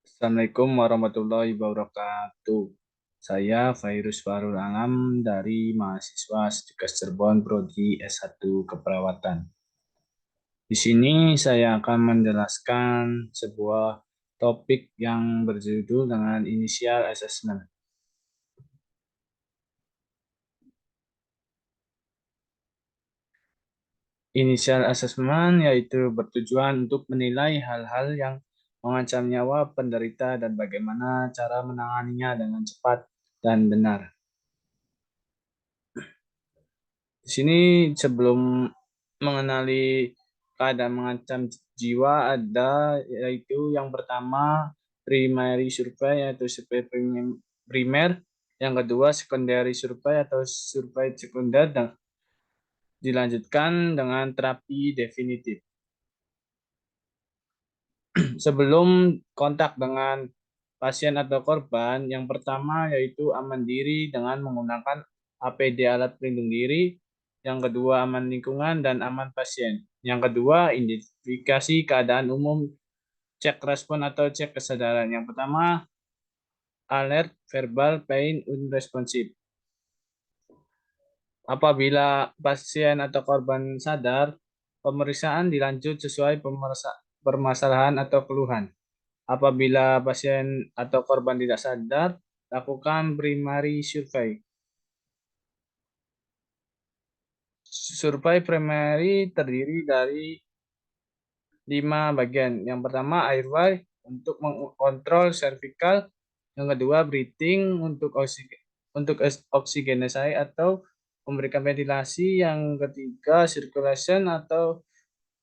Assalamualaikum warahmatullahi wabarakatuh. Saya Fairuz Farul Alam dari mahasiswa Stikes Cirebon Prodi S1 Keperawatan. Di sini saya akan menjelaskan sebuah topik yang berjudul dengan initial assessment. Initial assessment yaitu bertujuan untuk menilai hal-hal yang mengancam nyawa penderita dan bagaimana cara menanganinya dengan cepat dan benar. Di sini sebelum mengenali keadaan mengancam jiwa ada yaitu yang pertama primary survey yaitu survei primer, yang kedua secondary survey atau survei sekunder dan dilanjutkan dengan terapi definitif. Sebelum kontak dengan pasien atau korban, yang pertama yaitu aman diri dengan menggunakan APD alat pelindung diri, yang kedua aman lingkungan dan aman pasien. Yang kedua identifikasi keadaan umum, cek respon atau cek kesadaran. Yang pertama alert, verbal, pain, unresponsive. Apabila pasien atau korban sadar, pemeriksaan dilanjut sesuai permasalahan atau keluhan. Apabila pasien atau korban tidak sadar, lakukan primary survey. Survei primary terdiri dari 5 bagian. Yang pertama airway untuk mengontrol cervical, yang kedua breathing untuk oksigenisasi atau memberikan ventilasi, yang ketiga circulation atau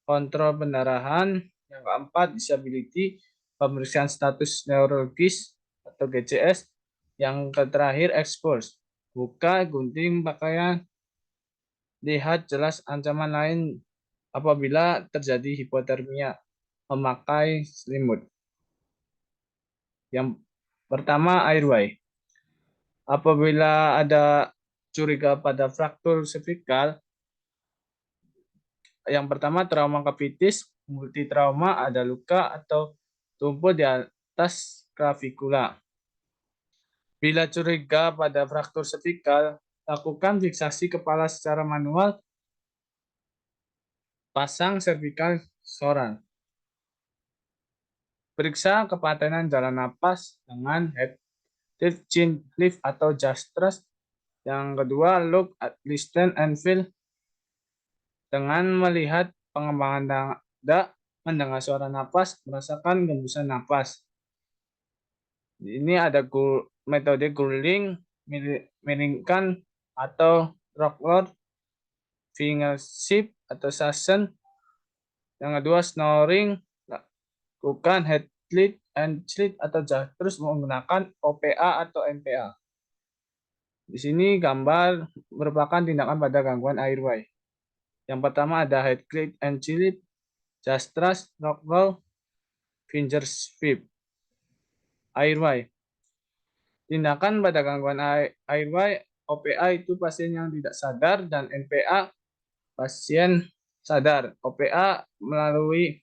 kontrol pendarahan, yang keempat disability, pemeriksaan status neurologis atau GCS, yang terakhir expose, buka, gunting pakaian, lihat jelas ancaman lain apabila terjadi hipotermia, memakai selimut. Yang pertama airway. Apabila ada curiga pada fraktur cervical, yang pertama trauma kavitis, multitrauma, ada luka atau tumpul di atas klavikula. Bila curiga pada fraktur cervical, lakukan fiksasi kepala secara manual, pasang cervical soran. Periksa kepatenan jalan napas dengan head tilt, chin lift atau just thrust. Yang kedua, look at listen and feel dengan melihat pengembangan dada, mendengar suara napas, merasakan hembusan napas. Ini ada metode gurling, miringkan atau rockload, finger shift atau suction. Yang kedua snoring, lakukan head tilt and slit atau terus menggunakan OPA atau NPA. Di sini gambar merupakan tindakan pada gangguan airway. Yang pertama ada head tilt and slit, just thrust, rockload, finger shift. Airway. Tindakan pada gangguan airway, OPA itu pasien yang tidak sadar dan NPA pasien sadar. OPA melalui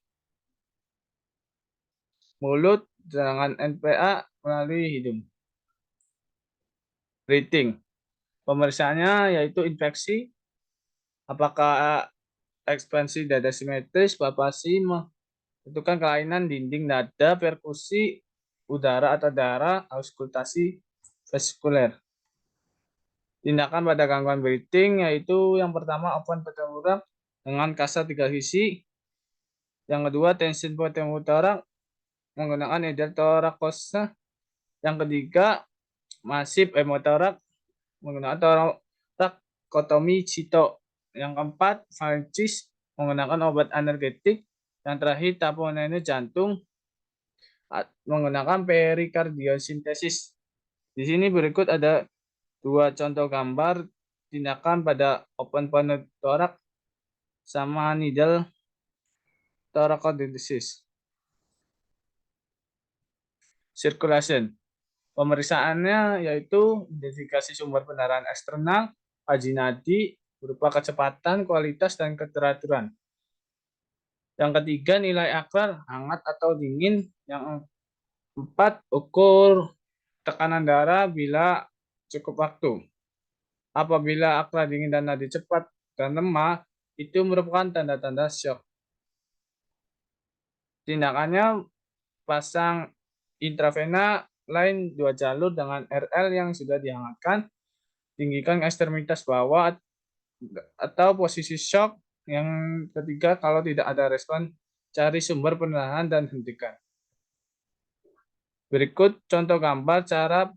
mulut, sedangkan NPA melalui hidung. Breathing. Pemeriksaannya yaitu infeksi, apakah ekspansi dada simetris, palpasi, menentukan kelainan dinding dada, perkusi udara atau darah, auskultasi vaskuler. Tindakan pada gangguan breathing yaitu yang pertama open pneumotoraks dengan kasar 3 sisi, yang kedua tension pneumotoraks menggunakan edel thoracosa, yang ketiga masif hemotoraks menggunakan thoracotomy cito, yang keempat pharyngitis menggunakan obat anergetik, yang terakhir taponine jantung menggunakan perikardiosintesis. Di sini berikut ada 2 contoh gambar tindakan pada open pneumotoraks sama needle thoracodentis. Circulation. Pemeriksaannya yaitu identifikasi sumber pendarahan eksternal, kaji nadi berupa kecepatan, kualitas, dan keteraturan. Yang ketiga, nilai akar hangat atau dingin. Yang empat, ukur tekanan darah bila cukup waktu. Apabila akar dingin dan nadi cepat dan lemah, itu merupakan tanda-tanda shock. Tindakannya, pasang intravena lain 2 jalur dengan RL yang sudah dihangatkan, tinggikan ekstremitas bawah atau posisi shock. Yang ketiga, kalau tidak ada respon, cari sumber pendarahan dan hentikan. Berikut contoh gambar cara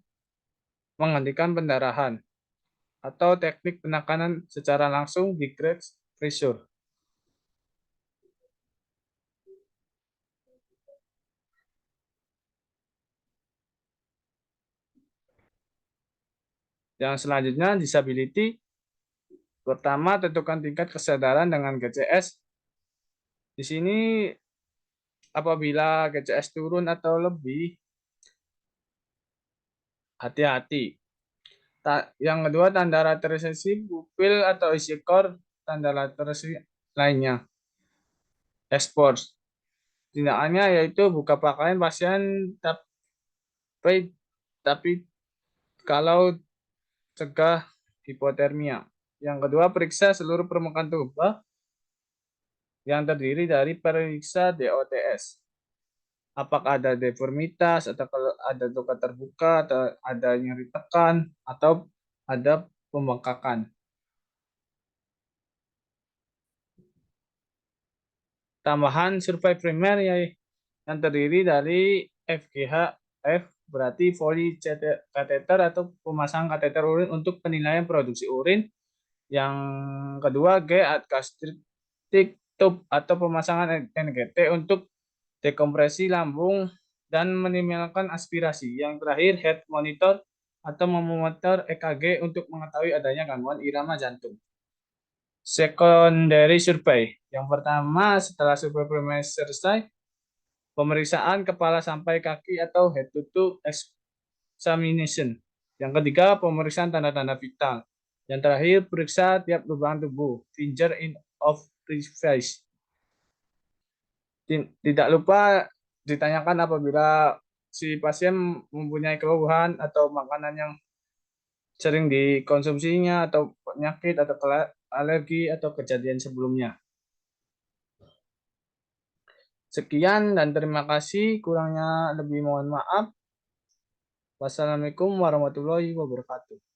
menghentikan pendarahan atau teknik penekanan secara langsung di grade pressure. Yang selanjutnya, disability. Pertama, tentukan tingkat kesadaran dengan GCS. Di sini apabila GCS turun atau lebih, hati-hati. Yang kedua, tanda lateralisasi pupil atau isi core, tanda lateralisasi lainnya. Expose. Tindakannya yaitu buka pakaian pasien, tapi kalau cegah hipotermia. Yang kedua, periksa seluruh permukaan tubuh yang terdiri dari periksa DOTS. Apakah ada deformitas, atau kalau ada luka terbuka, atau ada nyeri tekan, atau ada pembengkakan. Tambahan survei primer yang terdiri dari FGH, F berarti Foley kateter atau pemasangan kateter urin untuk penilaian produksi urin. Yang kedua, G gastric tube atau pemasangan NGT untuk dekompresi lambung dan minimalkan aspirasi. Yang terakhir, head monitor atau memonitor EKG untuk mengetahui adanya gangguan irama jantung. Secondary survey. Yang pertama, setelah survei primer selesai, pemeriksaan kepala sampai kaki atau head to toe examination. Yang ketiga, pemeriksaan tanda-tanda vital. Yang terakhir, periksa tiap lubang tubuh, finger in of face. Tidak lupa ditanyakan apabila si pasien mempunyai keluhan atau makanan yang sering dikonsumsinya atau penyakit atau alergi atau kejadian sebelumnya. Sekian dan terima kasih. Kurangnya lebih mohon maaf. Wassalamualaikum warahmatullahi wabarakatuh.